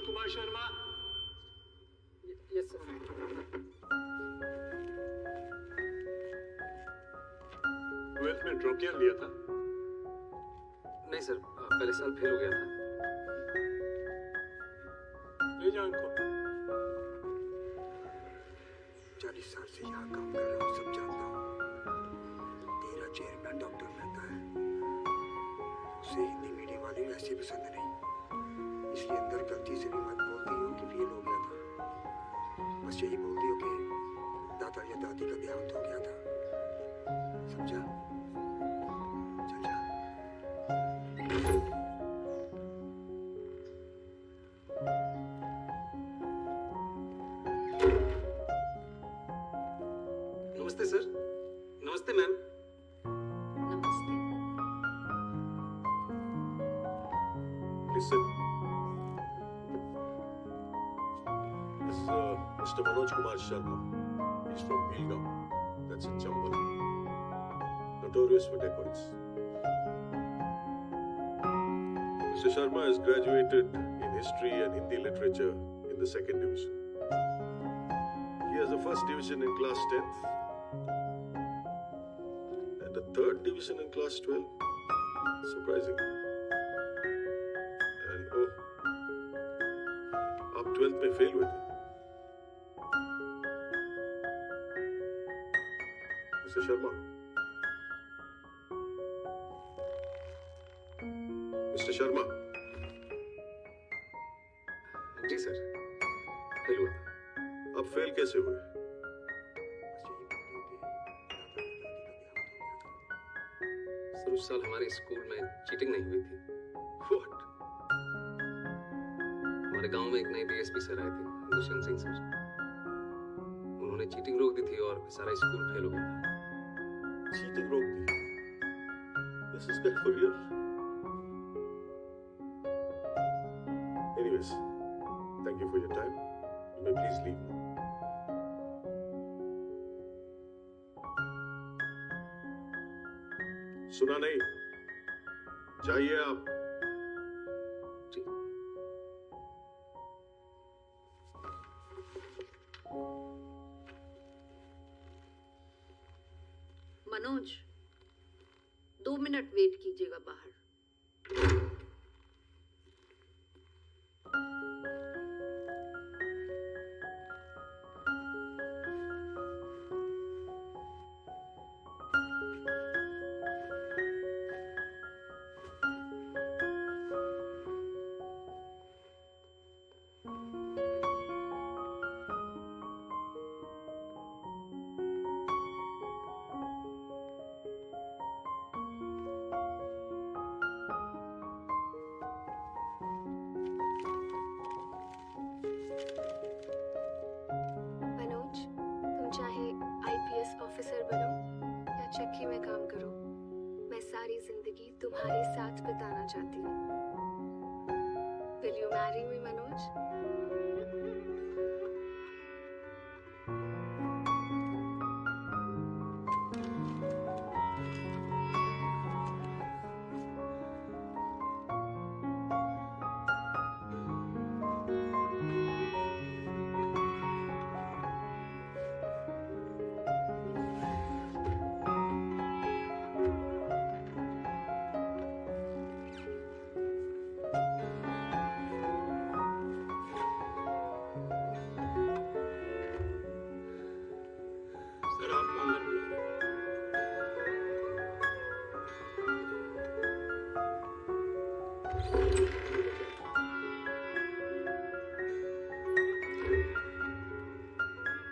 Kumar Sharma. Yes sir. Twelfth में drop year लिया था? नहीं सर, पहले साल फेल हो गया था। ले जाओ इनको। 40 साल से यहाँ काम कर रहा हूँ, सब जानता हूँ। तेरा चेयरमैन डॉक्टर मेहता है, उसे हिंदी मीडियम वाली वैसे पसंद नहीं, इसलिए अंदर गलती से भी मत बोलती हो कि फेल हो गया था। बस यही बोलती हो कि दादा या दादी का देहांत हो गया था। समझा? चल जा। नमस्ते सर। नमस्ते मैम। नमस्ते। Please sit. This is Mr. Manoj Kumar Sharma. He's from Belgaum. That's in Chambal. Notorious for dacoits. Mr. Sharma has graduated in history and Hindi literature in the 2nd division. He has a 1st division in class 10th and a 3rd division in class 12. Surprising. And oh, आप 12th में fail हुए थे। Mister Sharma, mister Sharma. जी sir, fail हुआ था। आप fail कैसे हुए? सर उस साल हमारे स्कूल में चीटिंग नहीं हुई थी। What? हमारे गांव में एक नए डीएसपी सर आए थे, दुष्यंत सिंह सर। उन्होंने चीटिंग रोक दी थी और सारा स्कूल फेल हो गया था। चीटिंग रोक दी? This is bad for real. Anyways, thank you for your time. You may please leave now. सुना नहीं? जाइए आप। जी। मनोज, 2 मिनट वेट कीजिएगा बाहर। मनोज, तुम चाहे आईपीएस ऑफिसर बनो या चक्की में काम करो, मैं सारी जिंदगी तुम्हारे साथ बिताना चाहती हूँ। Will you marry me, Manoj? Sir आपको अंदर बुला।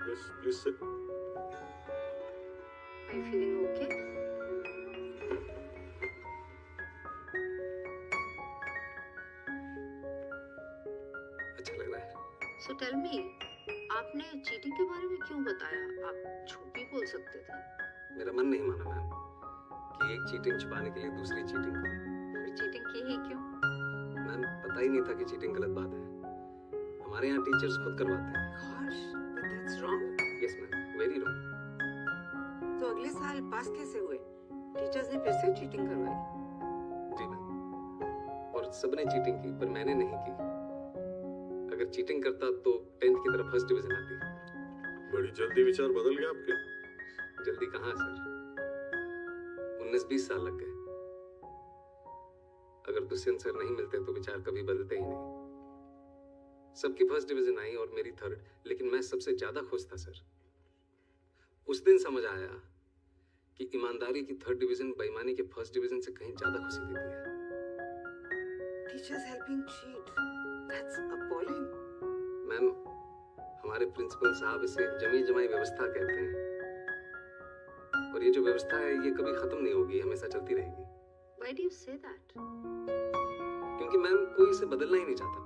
Yes, please sit. Are you feeling okay? अच्छा लग रहा है। So tell me, आपने चीटिंग के बारे में क्यों बताया? आप झूठ भी बोल सकते थे। मेरा मन नहीं माना मैम कि एक चीटिंग छुपाने के लिए दूसरी चीटिंग करूं। फिर फिर चीटिंग की ही क्यों? मैम पता ही नहीं था कि चीटिंग गलत बात है। हमारे यहाँ टीचर्स खुद करवाते हैं। Gosh, but that's wrong. Yes ma'am, very wrong. तो अगले साल पास कैसे हुए? टीचर्स ने फिर से चीटिंग करवाई। जी मैम, और सबने चीटिंग की पर मैंने नहीं की। अगर चीटिंग करता तो 10th की तरफ फर्स्ट डिवीजन आती। बड़ी जल्दी विचार बदल गए आपके। जल्दी कहाँ सर, 19-20 साल लग गए। अगर दुष्यंत सर नहीं मिलते तो विचार कभी बदलते ही नहीं। सबकी फर्स्ट डिवीजन आई और मेरी थर्ड, लेकिन मैं सबसे ज्यादा खुश था सर। उस दिन समझ आया कि ईमानदारी की थर्ड डिवीजन बेईमानी के फर्स्ट डिवीजन से कहीं ज्यादा खुशी देती है। Teachers helping cheat. That's appalling. Ma'am, हमारे प्रिंसिपल साहब इसे जमी जमाई व्यवस्था कहते हैं, और ये जो व्यवस्था है ये कभी खत्म नहीं होगी, हमेशा चलती रहेगी। Why do you say that? क्योंकि मैम कोई इसे बदलना ही नहीं चाहता।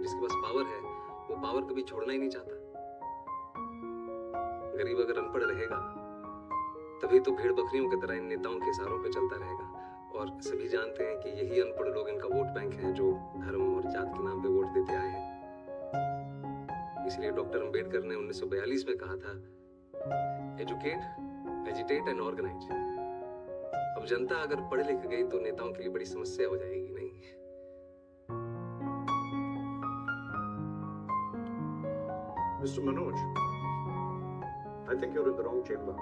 जिसके पास पावर है वो पावर कभी छोड़ना ही नहीं चाहता। गरीब अगर अनपढ़ रहेगा तभी तो भेड़ बकरियों की तरह इन नेताओं के इशारों पे चलता रहेगा, और सभी जानते हैं कि यही अनपढ़ लोग इनका वोट बैंक है जो धर्म और जात के नाम पे वोट देते आए हैं। इसलिए डॉक्टर अंबेडकर ने 1942 में कहा था, एजुकेट, एजिटेट एंड ऑर्गेनाइज। अब जनता अगर पढ़ लिख गई तो नेताओं के लिए बड़ी समस्या हो जाएगी। नहीं, Mr. Manoj, I think you're in the wrong chamber.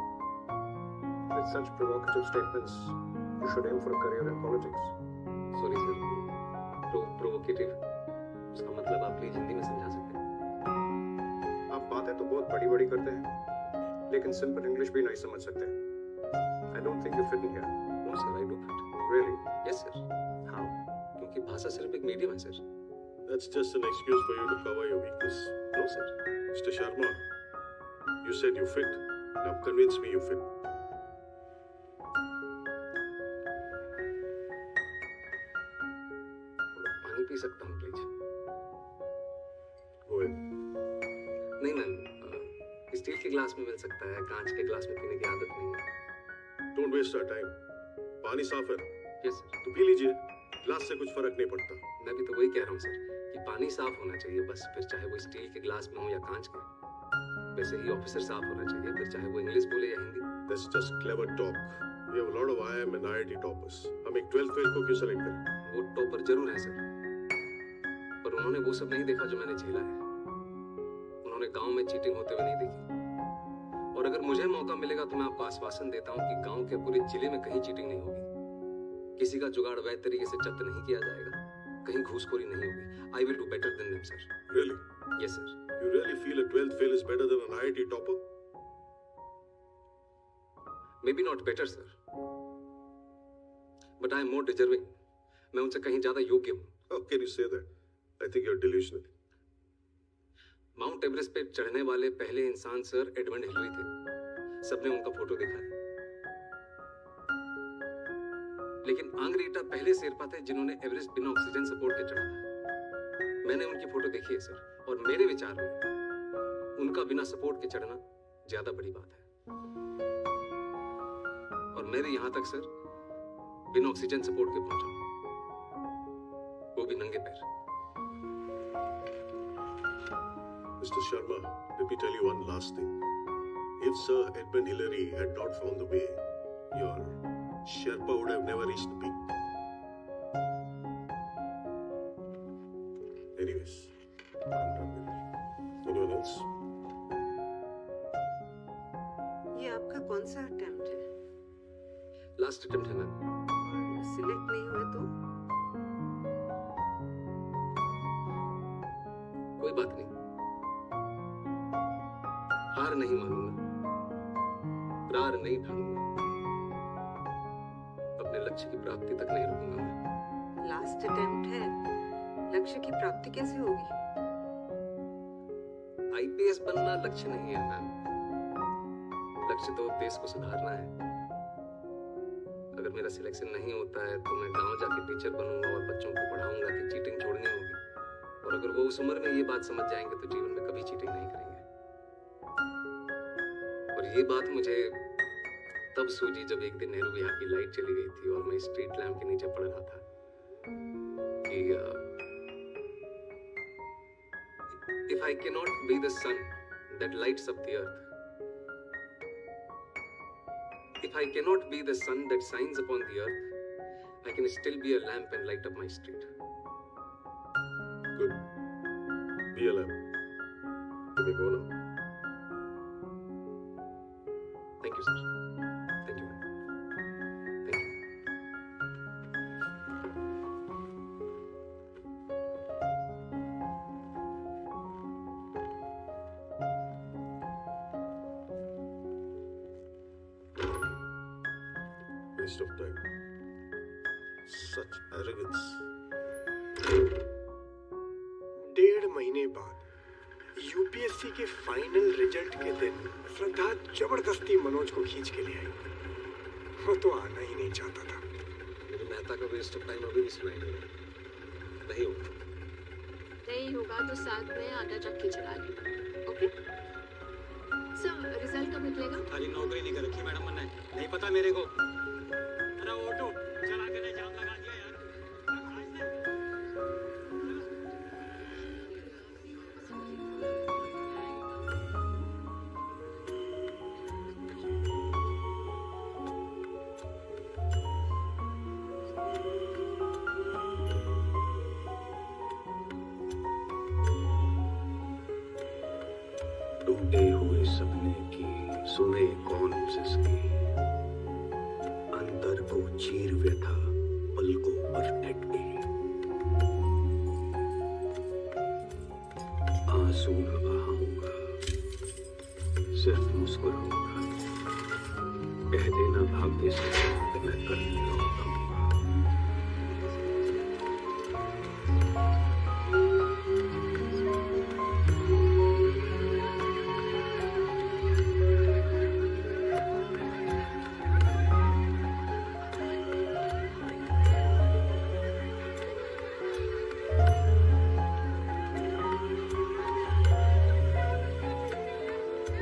With such provocative statements, you should aim for a career in politics. Sorry sir, provocative उसका मतलब आप प्लीज हिंदी में समझा सकते हैं? आप बातें तो बहुत बड़ी बड़ी करते हैं, लेकिन सिंपल इंग्लिश भी नहीं समझ सकते। I don't think you fit in here. No sir, I do fit. Really? Yes sir, How? क्योंकि भाषा सिर्फ एक मीडियम है sir. That's just an excuse for you to cover your weakness. No sir, Mr. Sharma, you said you fit. Now convince me you fit. थोड़ा पानी P सकता हूँ please? Go ahead. नहीं मैम, स्टील के glass में मिल सकता है, कांच के ग्लास में पीने की आदत नहीं है। Don't waste our time. पानी साफ है यस सर, तो पी लीजिए। ग्लास से कुछ फर्क नहीं पड़ता। मैं भी तो वही कह रहा हूँ सर कि पानी साफ होना चाहिए बस, फिर चाहे वो स्टील के ग्लास में हो या कांच के। वैसे ही ऑफिसर साफ होना चाहिए, फिर चाहे वो इंग्लिश बोले या Hindi. That's just clever talk. We have a lot of IIM and IIT toppers. हम एक 12th फेल को क्यों सेलेक्ट करें? वो टॉपर जरूर है सर, पर उन्होंने वो सब नहीं देखा जो मैंने झेला है। उन्होंने गांव में चीटिंग होते हुए नहीं देखी, और अगर मुझे मौका मिलेगा तो मैं आपको आश्वासन देता हूँ कि गांव के पूरे जिले में कहीं चीटिंग नहीं होगी। किसी का जुगाड़ वैध तरीके से जब्त नहीं किया जाएगा, कहीं घूसखोरी नहीं होगी। I will do better than them, sir. Really? Yes, sir. You really feel a 12th fail is better than an IIT topper? Maybe not better, sir. But I am more deserving. मैं उनसे कहीं ज्यादा योग्य हूँ। How can you say that? I think you're delusional. Mount Everest पे चढ़ने वाले पहले इंसान सर एडमंड हिलरी थे। सबने उनका फोटो देखा है। लेकिन आंग्रीटा पहले शेरपा थे जिन्होंने एवरेस्ट बिना ऑक्सीजन सपोर्ट के चढ़ा था। मैंने उनकी फोटो देखी है सर, और मेरे विचार में उनका बिना सपोर्ट के चढ़ना ज्यादा बड़ी बात है। और मैं भी यहां तक सर बिना ऑक्सीजन सपोर्ट के पहुंचा, वो भी नंगे पैर। Mr. Sharma, let me tell you one last thing. If Sir Edmund Hillary had not found the way, your Sherpa would have never reached the peak. Anyways, I'm done with it. Anyone else? ये आपका कौन सा attempt है? Last attempt है ma'am. और select नहीं हुए तो? कोई बात नहीं, हार नहीं मानूंगा, प्रार नहीं ठानूंगा, अपने लक्ष्य की प्राप्ति तक नहीं रुकूंगा मैं। लास्ट अटेम्प्ट है, लक्ष्य की प्राप्ति कैसे होगी? आईपीएस बनना लक्ष्य नहीं है मैम, लक्ष्य तो देश को सुधारना है। अगर मेरा सिलेक्शन नहीं होता है तो मैं गांव जाके टीचर बनूंगा और बच्चों को पढ़ाऊंगा कि चीटिंग छोड़नी होगी, और अगर वो उस उम्र में ये बात समझ जाएंगे तो जीवन में कभी चीटिंग नहीं करेंगे। और ये बात मुझे तब सूझी जब एक दिन नेहरू विहार की लाइट चली गई थी और मैं स्ट्रीट लैंप के नीचे पड़ रहा था कि if I cannot be the sun that lights up the earth, if I cannot be the sun that shines upon the earth, I can still be a lamp and light up my street. Good. Be a lamp. Can we go now? Thank you, sir. Thank you, ma'am. Thank you. Waste of time. Such arrogance. 1.5 महीने बाद UPSC के final result के दिन श्रद्धा जबरदस्ती मनोज को खींच के ले आई। वो तो आना ही नहीं चाहता था। मेरे मेहता का वेस्ट ऑफ टाइम अभी भी सुनाई नहीं होगा। नहीं होगा तो साथ में आटा चक्की चला ली। ओके सर, रिजल्ट कब निकलेगा? खाली नौकरी नहीं कर रखी मैडम मैंने, नहीं पता मेरे को। अरे ऑटो चला के नहीं, जाम लगा दिया यार। टूटे हुए सपने की सुने कौन जिसकी, अंदर को चीर व्यथा पलकों पर अटके। आंसू न बहाऊंगा, सिर्फ मुस्कुराऊंगा। कह देना भाग्य से कि मैं कल लौट आऊंगा।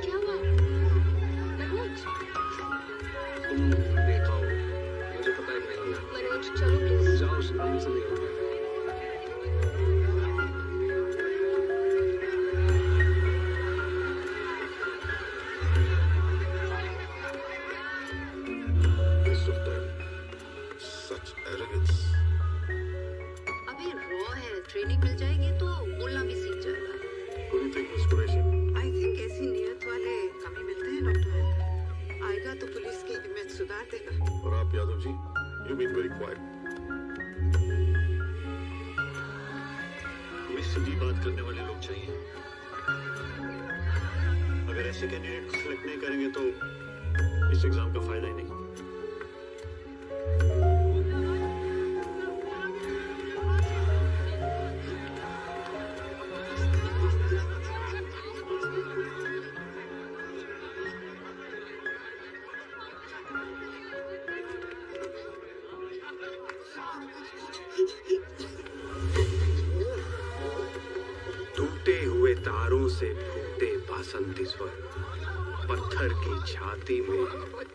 क्या हुआ मनोज? तुम देखा हो, मुझे पता है नहीं है। मनोज चलो प्लीज। जाओ, सुनाने से नहीं होगा। Waste of time. Such arrogance. अभी रॉ है, ट्रेनिंग मिल जाएगी तो बोलना भी सीख जाएगा। What do you think, Miss Qureshi? I think ऐसी नियत वाले कमी मिलते हैं डॉक्टर मेहता। आएगा तो पुलिस की इमेज सुधार देगा। और आप Yadav ji, you been very quiet. हमें सीधी बात करने वाले लोग चाहिए। अगर ऐसे कैंडिडेट सेलेक्ट नहीं करेंगे तो इस एग्जाम का फायदा ही नहीं। टूटे हुए तारों से फूटे बासंती स्वर, पत्थर की छाती में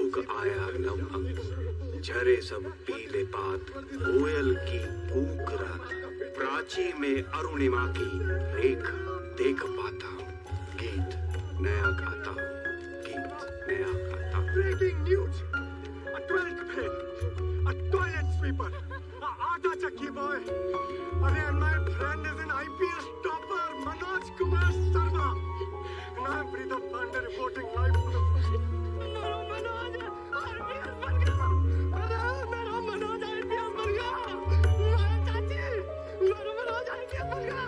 उग आया नव अंग। झरे सब पीले पात, कोयल की कूक रात, प्राची में अरुणिमा की रेख देख पाता हूँ। गीत नया गाता हूँ, गीत नया गाता हूँ। Breaking news, a 12th fail, a toilet sweeper, a aata chakki boy. And my friend is an IPS topper, Manoj Kumar Sharma. And I'm Preeta Pandey reporting live for the first time. मेरा Manoj IPS बन गया। अरे मेरा Manoj IPS बन गया। मेरा चाची, मेरा मनोज IPS बन गया।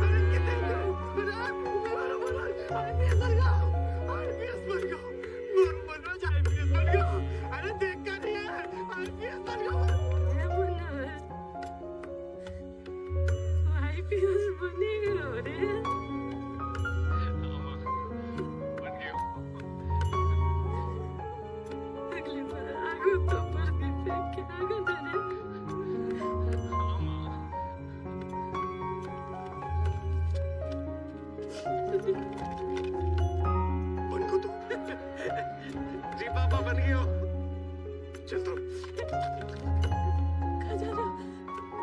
अरे कितने क्यों? अरे मेरा मनोज IPS बन गया। IPS बन गया। मेरा मनोज IPS बन गया। अरे देखा नहीं है? IPS बन गया। आईपीएस बनेगा रे। चलता हूँ। कहाँ जा रहे हो?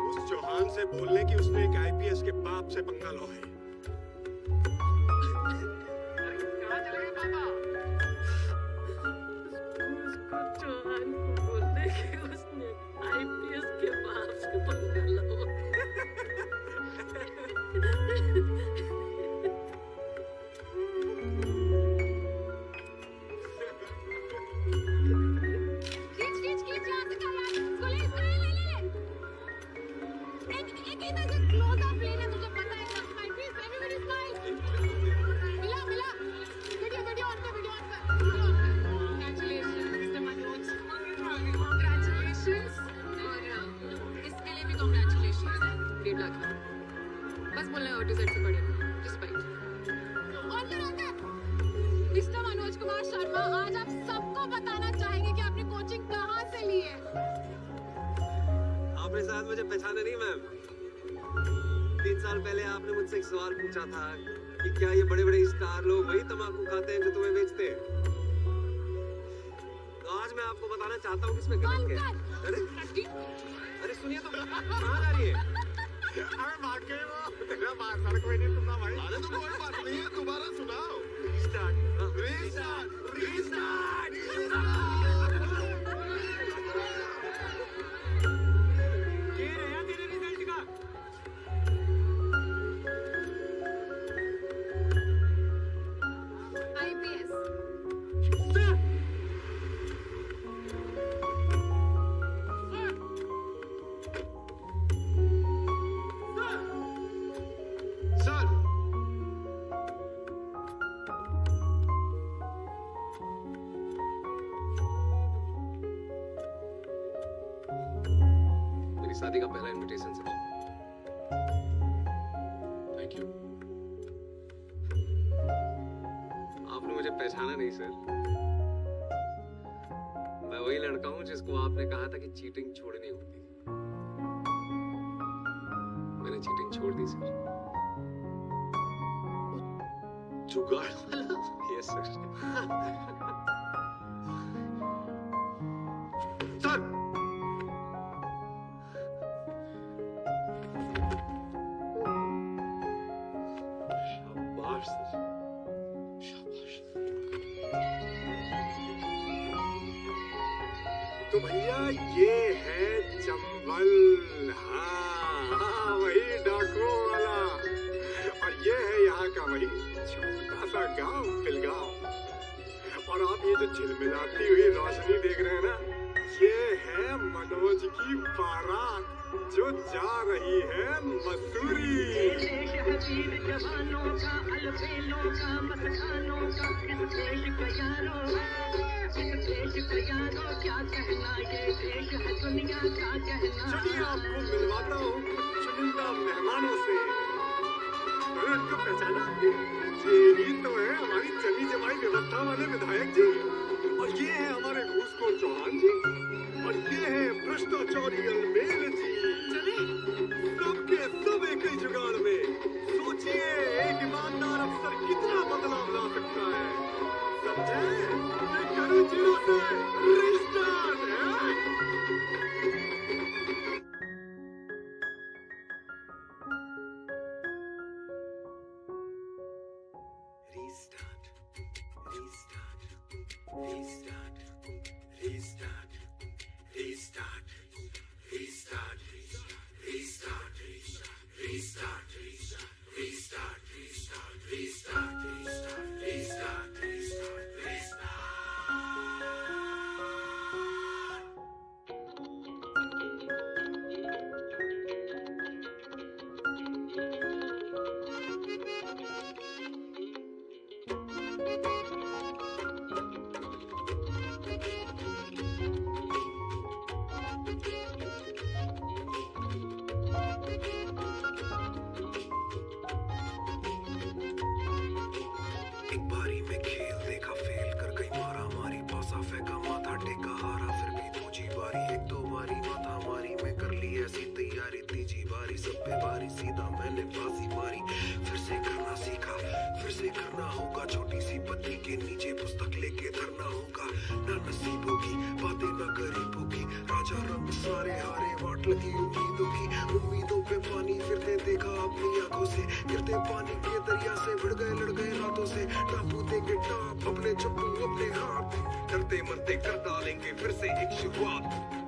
उस चौहान से बोलने की उसने एक आईपीएस के बाप से पंगा लो है। कहाँ चले गए पापा? उसको चौहान को बोलने की उसने आईपीएस के बाप से पंगा लो। खींच खींच खींच यहाँ से कर यार। इसको ले ले। एक इधर से क्लोज अप लेना, तुझे पता है ना। Smile please, everybody smile. मिला वीडियो ऑन कर। Congratulations mister Manoj, congratulations. और इसके लिए भी कांग्रेचुलेशंस। 1.5 लाख बस बोलना है, से पड़ेगा रिस्पेक्ट। ऑन कर। मिस्टर मनोज कुमार शर्मा, आज आप सबको बताना चाहेंगे कि आपने कोचिंग कहाँ से ली है। आपने शायद मुझे पहचाना नहीं मैम। 3 साल पहले आपने मुझसे एक सवाल पूछा था कि क्या ये बड़े बड़े स्टार लोग वही तंबाकू खाते हैं जो तुम्हें बेचते हैं। तो आज मैं आपको बताना चाहता हूँ कि इसमें गलत क्या है। अरे सुनिए तो, कहाँ जा रही है? अरे वाकई वो तेरा बात सड़क में नहीं सुनना भाई। अरे तो कोई बात नहीं है, दोबारा सुनाओ। रीस्टार्ट। ये रहा तेरे रिजल्ट का। आईपीएस सर मेरी शादी का पहला इनविटेशन सर। Thank you. आपने मुझे पहचाना नहीं सर। मैं वही लड़का हूँ जिसको आपने कहा था कि चीटिंग छोड़नी होगी। मैंने चीटिंग छोड़ दी सर। जुगाड़ वाला? Yes sir. सर शाबाश सर, शाबाश। तो भैया ये है चंबल। हाँ वही डाकू वाला। और ये है यहाँ का वही छोटा सा गांव पिलगांव। और आप ये जो झिलमिलाती हुई रोशनी देख रहे हैं ना, ये है मनोज की बारात जो जा रही है मसूरी। चलिए आपको मिलवाता हूँ कुछ चुनिंदा मेहमानों से। अरे इनको पहचाना आपने? ये तो है हमारी चली जमाई व्यवस्था वाले विधायक जी। और ये है हमारे घूसखोर चौहान जी। और ये है भ्रष्टाचारी अलमेल जी। सबके सब एक ही जुगाड़ में। सोचिए एक ईमानदार अफसर कितना बदलाव ला सकता है। समझे? ये करो जीरो से रिस्टार्ट है। ना नसीबों की बातें ना गरीबों की राजा रंग सारे हारे वाट लगी उम्मीदों पे पानी फिरते देखा अपनी आंखों से गिरते पानी के दरिया से भिड़ गए लड़ गए रातों से टापू देंगे टाप अपने चप्पू अपने हाथ डरते मरते कर डालेंगे फिर से एक शुरुआत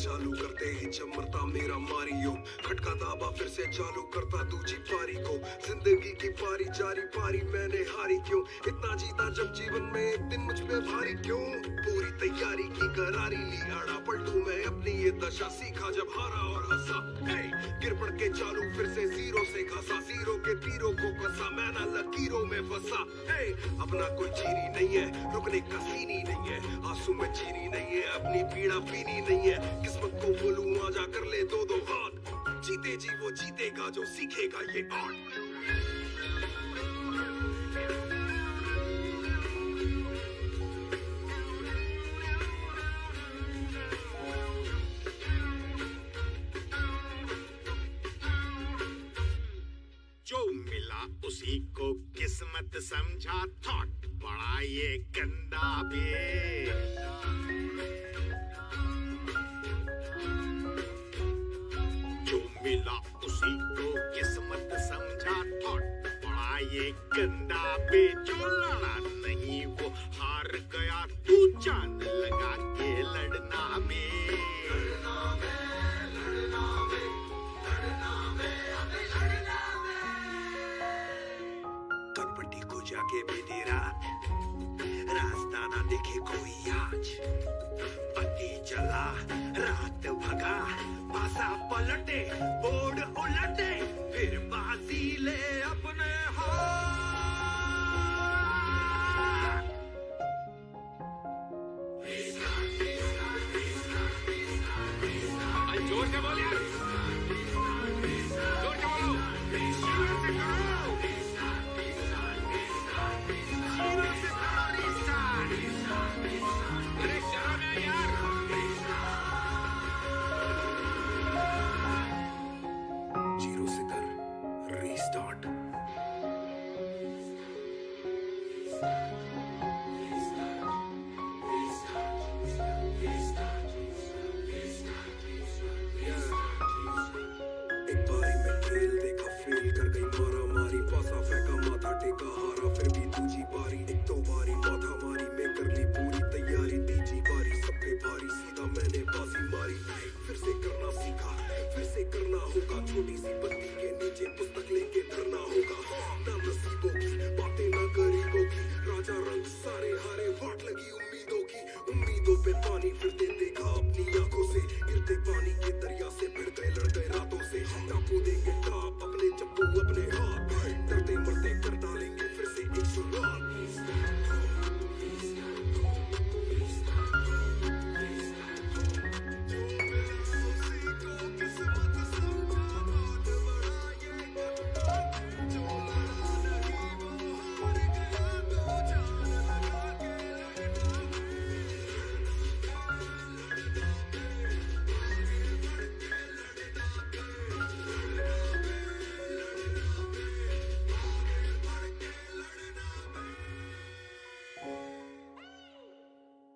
चालू करते ही चमरता मेरा मारियो खटका दाबा फिर से चालू करता दूजी पारी को जिंदगी की पारी जारी पारी मैंने हारी क्यों इतना जीता जब जीवन में एक दिन मुझ पे भारी क्यों पूरी तैयारी की करारी ली आड़ा पलटू मैं अपनी ये दशा सीखा जब हारा और हंसा गिर पड़ के चालू फिर से जीरो से घसा जीरो के तीरों को कसा मैं ना लकीरों में फंसा अपना कोई चीनी नहीं है रुकने का सीनी नहीं है आंसू में चीनी नहीं है अपनी पीड़ा पीनी नहीं है किस्मत को बोलूं आजा कर ले दो हाथ जीते जी वो जीतेगा जो सीखेगा ये आर्ट जो मिला उसी को किस्मत समझा थॉट बड़ा ये गंदा भी जो मिला उसी को किस्मत समझा थॉट बड़ा ये गंदा बे जो लड़ा नहीं वो हार गया तू जान लगा के लड़ना में जाके बीती रात रास्ता ना देखे कोई आज पति चला रात भगा पासा पलटे बोर्ड उलटे फिर बाजी ले अपने हाथ जोर से बोलिए जोर से बोलो जीरो से कर रीस्टार्ट एक बारी में खेल देखा फेल कर गई मारा मारी पासा फेंका माथा टेका हारा फिर भी दूजी बारी एक तो बारी माथा मारी मैं कर ली पूरी तैयारी तीजी बारी सबके भारी सीधा मैंने बाजी मारी फिर से करना सीखा फिर से करना होगा छोटी सी बत्ती के नीचे पुस्तक लेके धरना होगा ना नसीबों की बातें ना गरीबों की राजा रंग सारे हारे वाट लगी उम्मीदों पे पानी फिर